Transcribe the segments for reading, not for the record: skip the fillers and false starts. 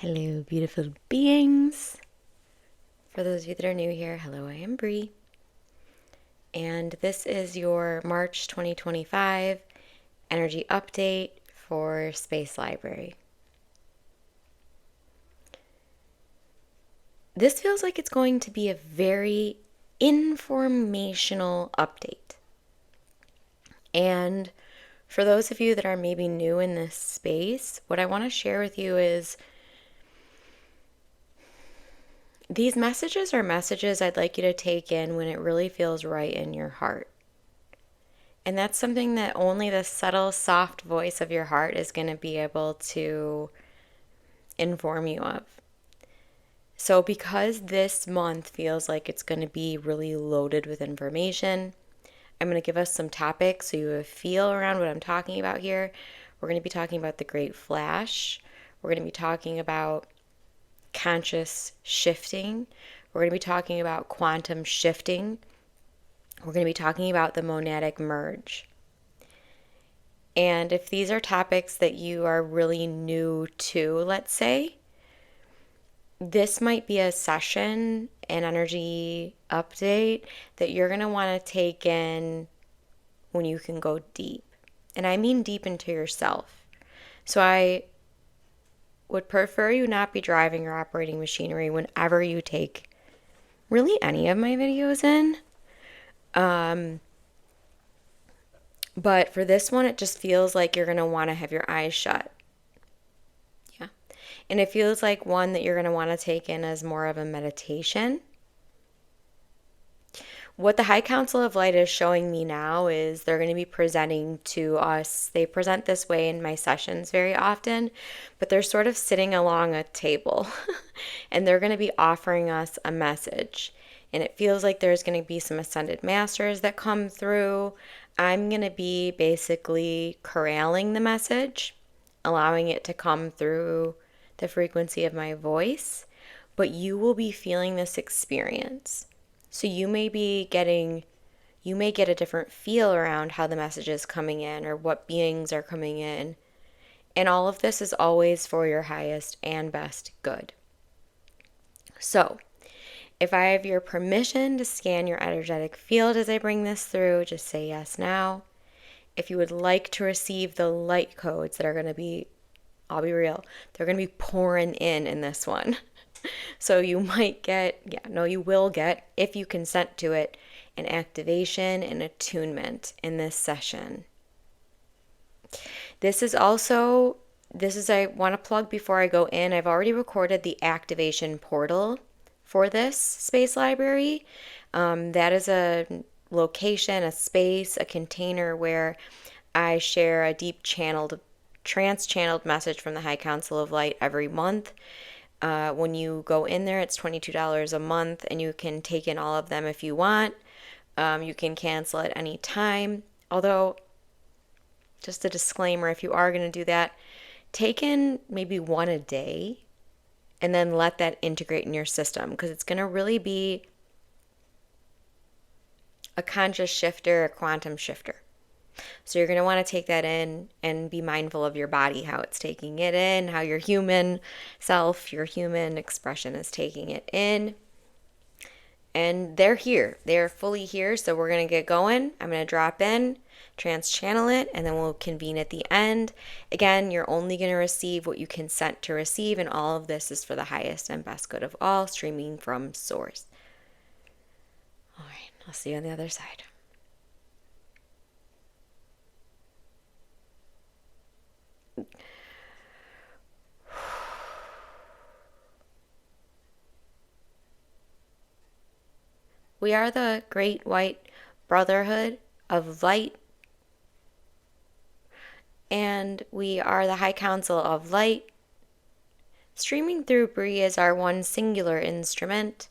Hello, beautiful beings. For those of you that are new here, hello, I am Bree. And this is your March 2025 energy update for Space Library. This feels like it's going to be a very informational update. And for those of you that are maybe new in this space, what I want to share with you is these messages are messages I'd like you to take in when it really feels right in your heart. And that's something that only the subtle, soft voice of your heart is going to be able to inform you of. So, because this month feels like it's going to be really loaded with information, I'm going to give us some topics so you have a feel around what I'm talking about here. We're going to be talking about the Great Flash. We're going to be talking about conscious shifting. We're going to be talking about quantum shifting. We're going to be talking about the monadic merge. And if these are topics that you are really new to, let's say, this might be a session, an energy update that you're going to want to take in when you can go deep. And I mean deep into yourself. So I would prefer you not be driving or operating machinery whenever you take really any of my videos in. But for this one, it just feels like you're going to want to have your eyes shut. Yeah. And it feels like one that you're going to want to take in as more of a meditation. What the High Council of Light is showing me now is they're going to be presenting to us. They present this way in my sessions very often, but they're sort of sitting along a table and they're going to be offering us a message. And it feels like there's going to be some ascended masters that come through. I'm going to be basically corralling the message, allowing it to come through the frequency of my voice, but you will be feeling this experience. So you may get a different feel around how the message is coming in or what beings are coming in. And all of this is always for your highest and best good. So, if I have your permission to scan your energetic field as I bring this through, just say yes now. If you would like to receive the light codes that are going to be, I'll be real, they're going to be pouring in this one. So you might get, you will get, if you consent to it, an activation and attunement in this session. I want to plug before I go in, I've already recorded the activation portal for this space library. That is a location, a space, a container where I share a deep trance-channeled message from the High Council of Light every month. When you go in there, it's $22 a month, and you can take in all of them if you want. You can cancel at any time. Although, just a disclaimer, if you are going to do that, take in maybe one a day and then let that integrate in your system, because it's going to really be a conscious shifter, a quantum shifter. So you're going to want to take that in and be mindful of your body, how it's taking it in, how your human self, your human expression is taking it in. And they're here. They're fully here. So we're going to get going. I'm going to drop in, trans channel it, and then we'll convene at the end. Again, you're only going to receive what you consent to receive, and all of this is for the highest and best good of all, streaming from source. All right, I'll see you on the other side. We are the Great White Brotherhood of Light, and we are the High Council of Light. Streaming through Bree is our one singular instrument,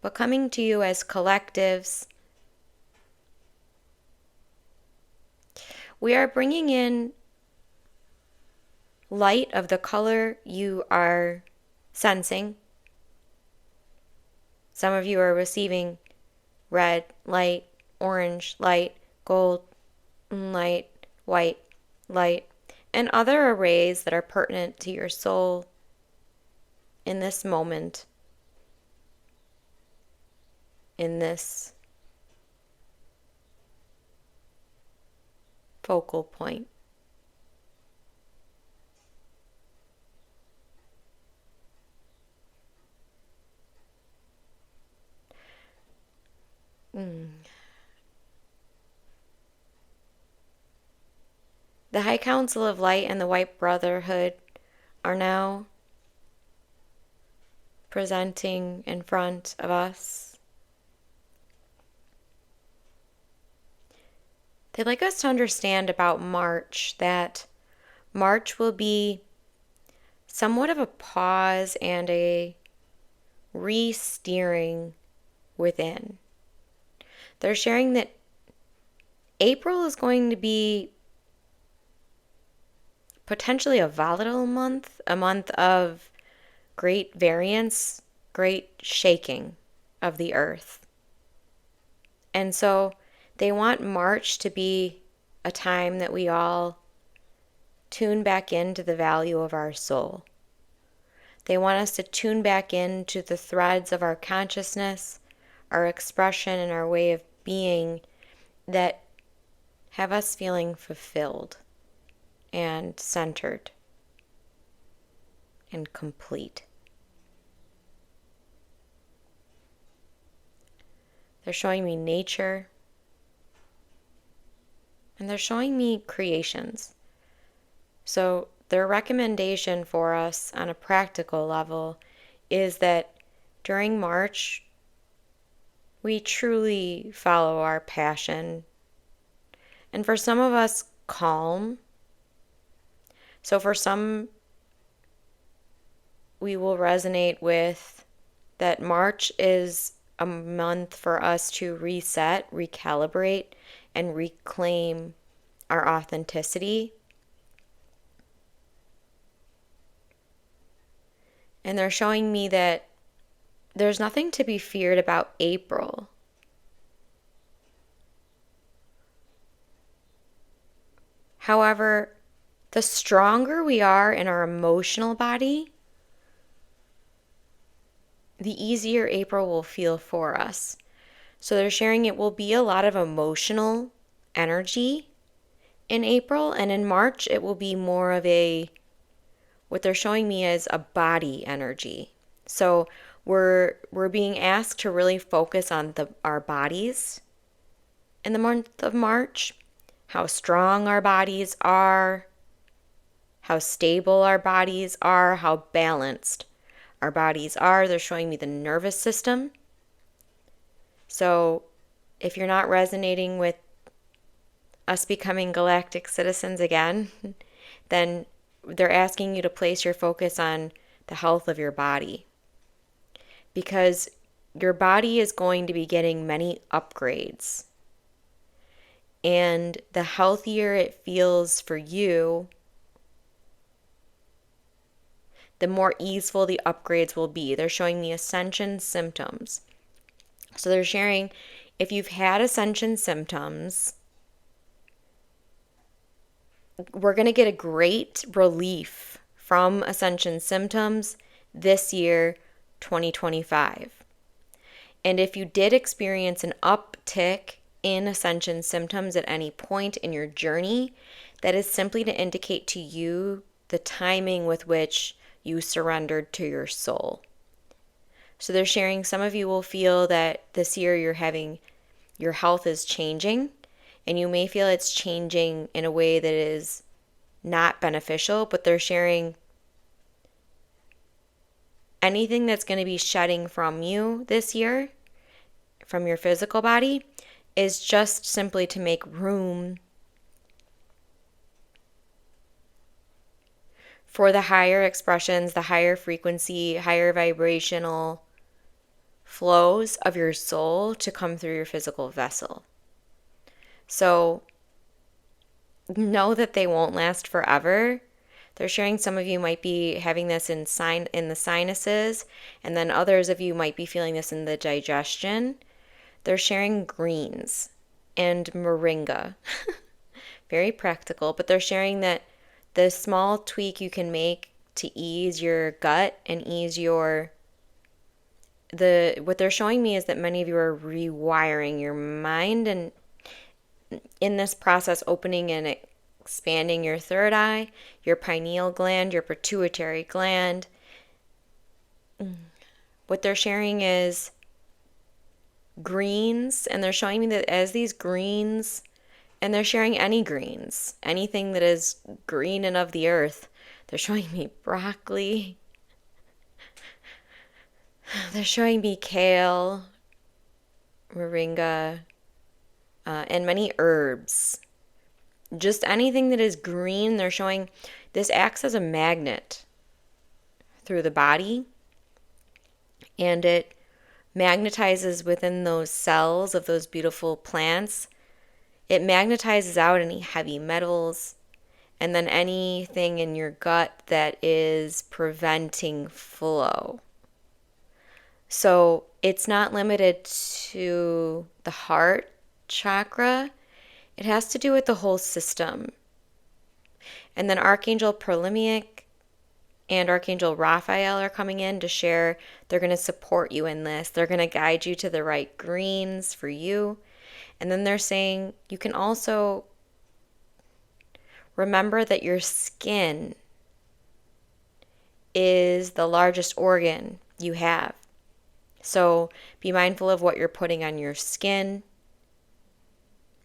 but coming to you as collectives, we are bringing in light of the color you are sensing. Some of you are receiving red light, orange light, gold light, white light. and other arrays that are pertinent to your soul in this moment, in this focal point. The High Council of Light and the White Brotherhood are now presenting in front of us. They'd like us to understand about March that March will be somewhat of a pause and a re-steering within. They're sharing that April is going to be potentially a volatile month, a month of great variance, great shaking of the earth. And so they want March to be a time that we all tune back into the value of our soul. They want us to tune back into the threads of our consciousness, our expression, and our way of being that have us feeling fulfilled and centered and complete. They're showing me nature, and they're showing me creations. So their recommendation for us on a practical level is that during March, we truly follow our passion. And for some of us, calm. So for some, we will resonate with that March is a month for us to reset, recalibrate, and reclaim our authenticity. And they're showing me that there's nothing to be feared about April. However, the stronger we are in our emotional body, the easier April will feel for us. So they're sharing it will be a lot of emotional energy in April, and in March it will be more of what they're showing me is a body energy. So we're being asked to really focus on our bodies in the month of March, how strong our bodies are, how stable our bodies are, how balanced our bodies are. They're showing me the nervous system. So if you're not resonating with us becoming galactic citizens again, then they're asking you to place your focus on the health of your body. Because your body is going to be getting many upgrades. And the healthier it feels for you, the more easeful the upgrades will be. They're showing me ascension symptoms. So they're sharing, if you've had ascension symptoms, we're going to get a great relief from ascension symptoms this year, 2025. And if you did experience an uptick in ascension symptoms at any point in your journey, that is simply to indicate to you the timing with which you surrendered to your soul. So they're sharing some of you will feel that this year your health is changing, and you may feel it's changing in a way that is not beneficial, but they're sharing anything that's going to be shedding from you this year, from your physical body, is just simply to make room for the higher expressions, the higher frequency, higher vibrational flows of your soul to come through your physical vessel. So know that they won't last forever. They're sharing some of you might be having this in the sinuses, and then others of you might be feeling this in the digestion. They're sharing greens and moringa. Very practical, but they're sharing that the small tweak you can make to ease your gut and ease what they're showing me is that many of you are rewiring your mind, and in this process opening and expanding your third eye, your pineal gland, your pituitary gland. What they're sharing is greens, and they're showing me that as these greens, and they're sharing any greens, anything that is green and of the earth. They're showing me broccoli. They're showing me kale, moringa, and many herbs. Just anything that is green, they're showing this acts as a magnet through the body, and it magnetizes within those cells of those beautiful plants. It magnetizes out any heavy metals and then anything in your gut that is preventing flow. So it's not limited to the heart chakra. It has to do with the whole system. And then Archangel Perlimic and Archangel Raphael are coming in to share. They're going to support you in this. They're going to guide you to the right greens for you. And then they're saying you can also remember that your skin is the largest organ you have. So be mindful of what you're putting on your skin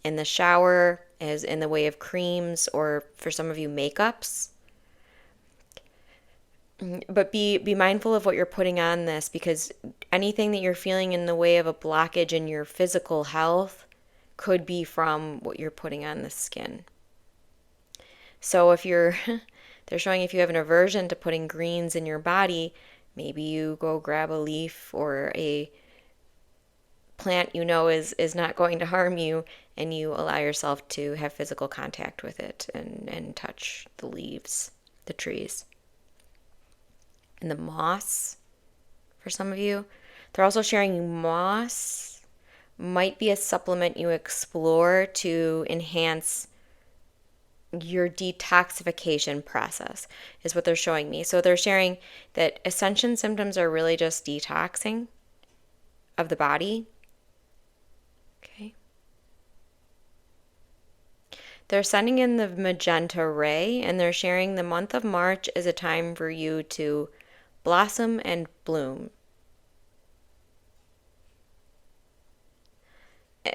in the shower, as in the way of creams, or for some of you, makeups. But be mindful of what you're putting on this, because anything that you're feeling in the way of a blockage in your physical health could be from what you're putting on the skin. So if you're, they're showing if you have an aversion to putting greens in your body, maybe you go grab a leaf or a plant you know is not going to harm you, and you allow yourself to have physical contact with it and touch the leaves, the trees. And the moss, for some of you, they're also sharing moss might be a supplement you explore to enhance your detoxification process, is what they're showing me. So they're sharing that ascension symptoms are really just detoxing of the body. Okay. They're sending in the magenta ray, and they're sharing the month of March is a time for you to blossom and bloom.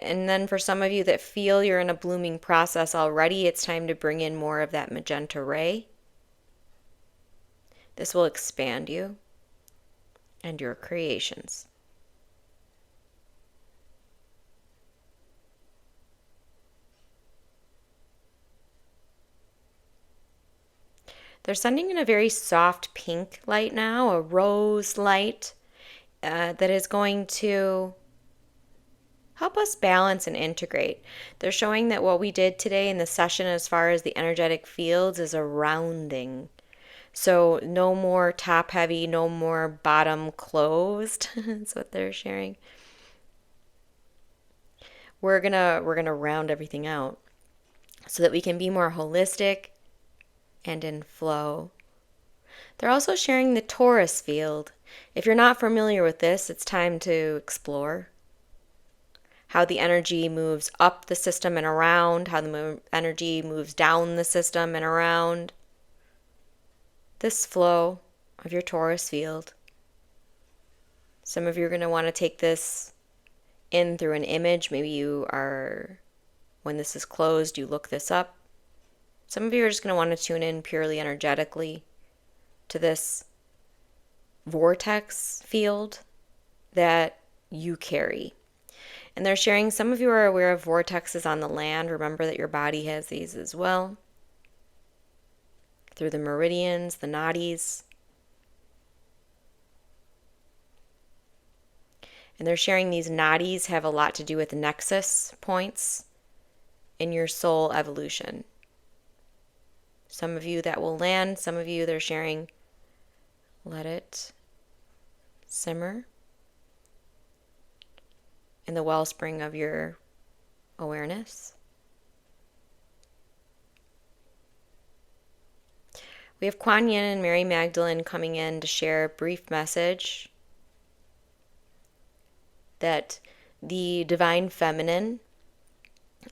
And then for some of you that feel you're in a blooming process already, it's time to bring in more of that magenta ray. This will expand you and your creations. They're sending in a very soft pink light now, a rose light that is going to help us balance and integrate. They're showing that what we did today in the session as far as the energetic fields is a rounding. So no more top heavy, no more bottom closed. That's what they're sharing. We're gonna round everything out so that we can be more holistic and in flow. They're also sharing the Taurus field. If you're not familiar with this, it's time to explore how the energy moves up the system and around, how the energy moves down the system and around. This flow of your Taurus field. Some of you are going to want to take this in through an image. Maybe you are, when this is closed, you look this up. Some of you are just going to want to tune in purely energetically to this vortex field that you carry. And they're sharing, some of you are aware of vortexes on the land. Remember that your body has these as well. Through the meridians, the nadis. And they're sharing these nadis have a lot to do with nexus points in your soul evolution. Some of you that will land, some of you they're sharing, let it simmer in the wellspring of your awareness. We have Kuan Yin and Mary Magdalene coming in to share a brief message that the divine feminine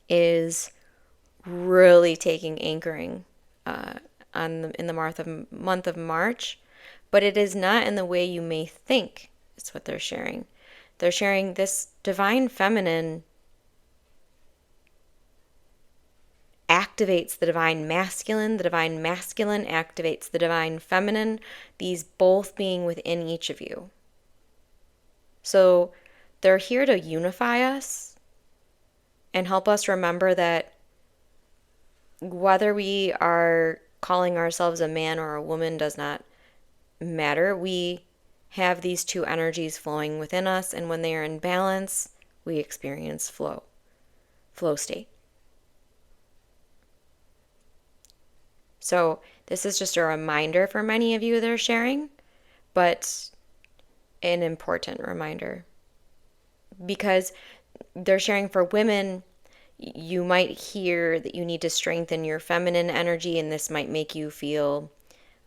is really taking anchoring in the month of March, but it is not in the way you may think. Is what they're sharing. They're sharing this divine feminine activates the divine masculine activates the divine feminine, these both being within each of you. So they're here to unify us and help us remember that whether we are calling ourselves a man or a woman does not matter. We have these two energies flowing within us, and when they are in balance, we experience flow state. So this is just a reminder for many of you that are sharing, but an important reminder. Because they're sharing for women, you might hear that you need to strengthen your feminine energy, and this might make you feel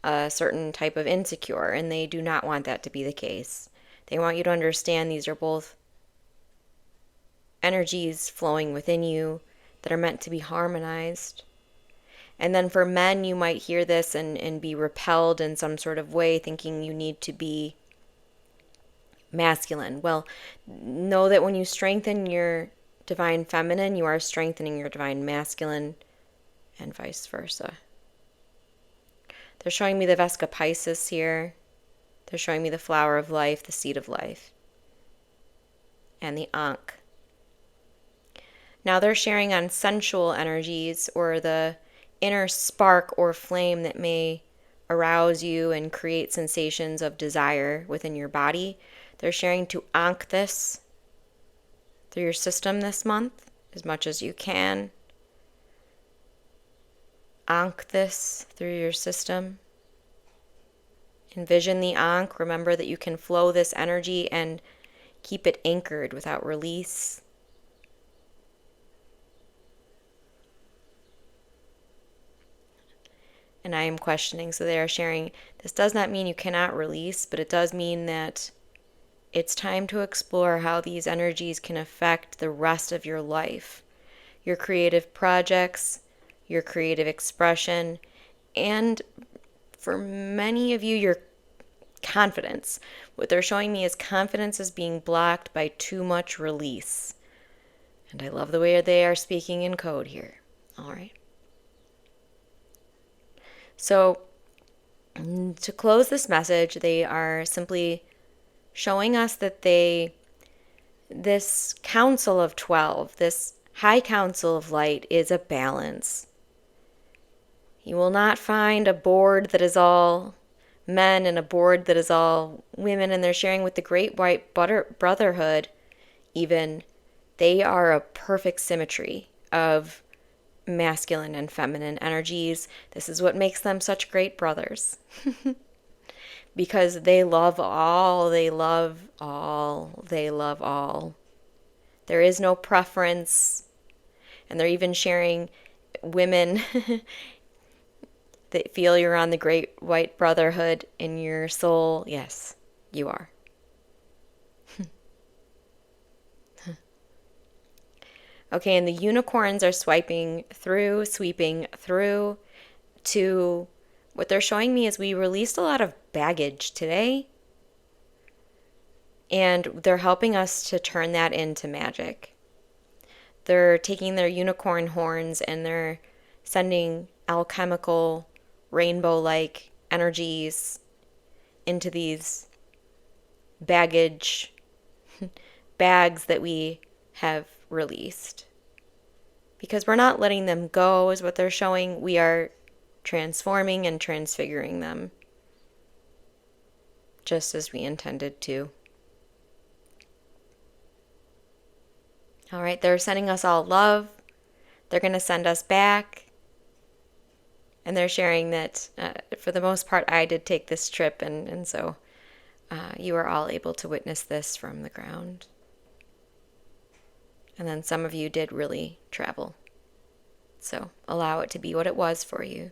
a certain type of insecure, and they do not want that to be the case. They want you to understand these are both energies flowing within you that are meant to be harmonized. And then for men, you might hear this and be repelled in some sort of way, thinking you need to be masculine. Well, know that when you strengthen your divine feminine, you are strengthening your divine masculine, and vice versa. They're showing me the Vesca Pisces here. They're showing me the flower of life, the seed of life, and the Ankh. Now they're sharing on sensual energies, or the inner spark or flame that may arouse you and create sensations of desire within your body. They're sharing to Ankh this through your system this month as much as you can. Ankh this through your system. Envision the Ankh. Remember that you can flow this energy and keep it anchored without release. And I am questioning. So they are sharing, this does not mean you cannot release, but it does mean that it's time to explore how these energies can affect the rest of your life, your creative projects, your creative expression, and for many of you, your confidence. What they're showing me is confidence is being blocked by too much release. And I love the way they are speaking in code here. All right. So to close this message, they are simply showing us that this council of 12, this high council of light, is a balance. You will not find a board that is all men and a board that is all women, and they're sharing with the Great White Brotherhood even. They are a perfect symmetry of masculine and feminine energies. This is what makes them such great brothers. Because they love all, they love all, they love all. There is no preference. And they're even sharing women that feel you're on the Great White Brotherhood in your soul. Yes, you are. Okay, and the unicorns are sweeping through to what they're showing me is we released a lot of baggage today, and they're helping us to turn that into magic. They're taking their unicorn horns and they're sending alchemical, rainbow-like energies into these bags that we have released. Because we're not letting them go, is what they're showing. We are transforming and transfiguring them, just as we intended to. All right, they're sending us all love. They're going to send us back. And they're sharing that, for the most part, I did take this trip, and so you are all able to witness this from the ground. And then some of you did really travel. So allow it to be what it was for you.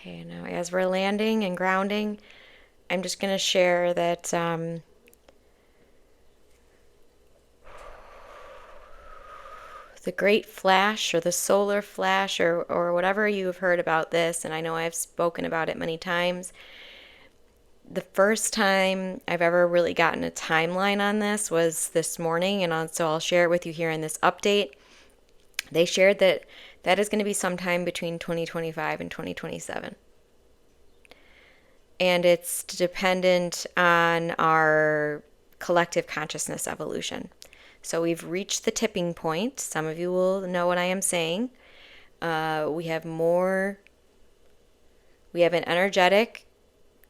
Okay, now as we're landing and grounding, I'm just going to share that the great flash or the solar flash or whatever you have heard about this, and I know I've spoken about it many times. The first time I've ever really gotten a timeline on this was this morning, and so I'll share it with you here in this update. They shared that that is going to be sometime between 2025 and 2027. And it's dependent on our collective consciousness evolution. So we've reached the tipping point. Some of you will know what I am saying. We have an energetic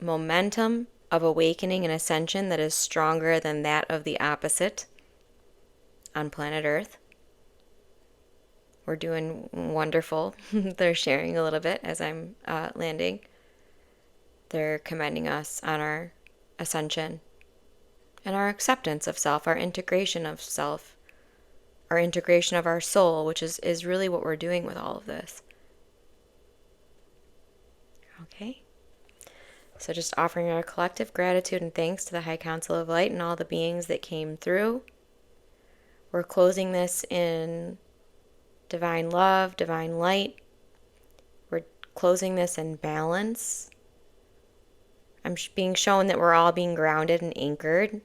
momentum of awakening and ascension that is stronger than that of the opposite on planet Earth. We're doing wonderful. They're sharing a little bit as I'm landing. They're commending us on our ascension and our acceptance of self, our integration of self, our integration of our soul, which is really what we're doing with all of this. Okay. So just offering our collective gratitude and thanks to the High Council of Light and all the beings that came through. We're closing this in divine love, divine light. We're closing this in balance. I'm being shown that we're all being grounded and anchored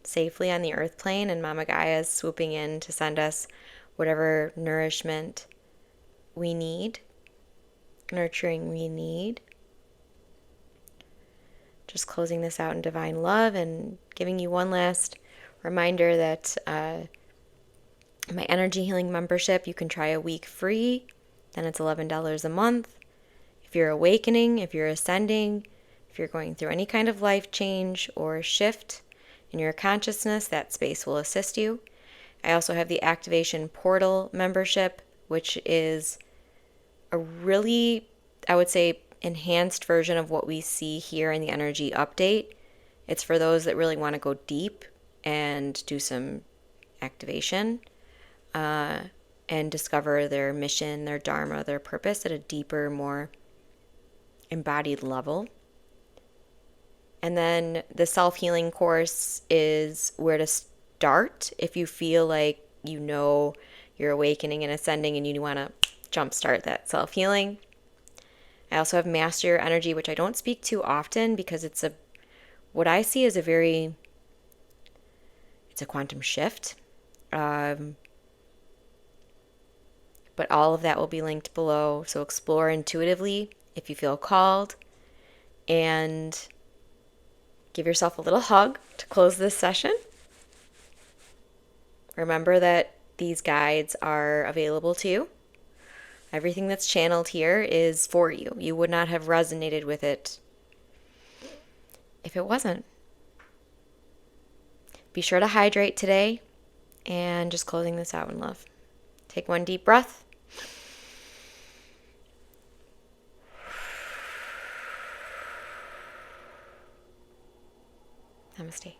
safely on the earth plane, and Mama Gaia is swooping in to send us whatever nourishment we need, nurturing we need. Just closing this out in divine love and giving you one last reminder that my energy healing membership, you can try a week free, then it's $11 a month. If you're awakening, if you're ascending, if you're going through any kind of life change or shift in your consciousness, that space will assist you. I also have the Activation Portal membership, which is a really, I would say, enhanced version of what we see here in the energy update. It's for those that really want to go deep and do some activation and discover their mission, their dharma, their purpose at a deeper, more embodied level. And then the self-healing course is where to start if you feel like you know you're awakening and ascending and you want to jumpstart that self-healing. I also have Master Your Energy, which I don't speak to often because it's what I see as it's a quantum shift. But all of that will be linked below. So explore intuitively if you feel called, and give yourself a little hug to close this session. Remember that these guides are available to you. Everything that's channeled here is for you. You would not have resonated with it if it wasn't. Be sure to hydrate today, and just closing this out in love. Take one deep breath. Namaste.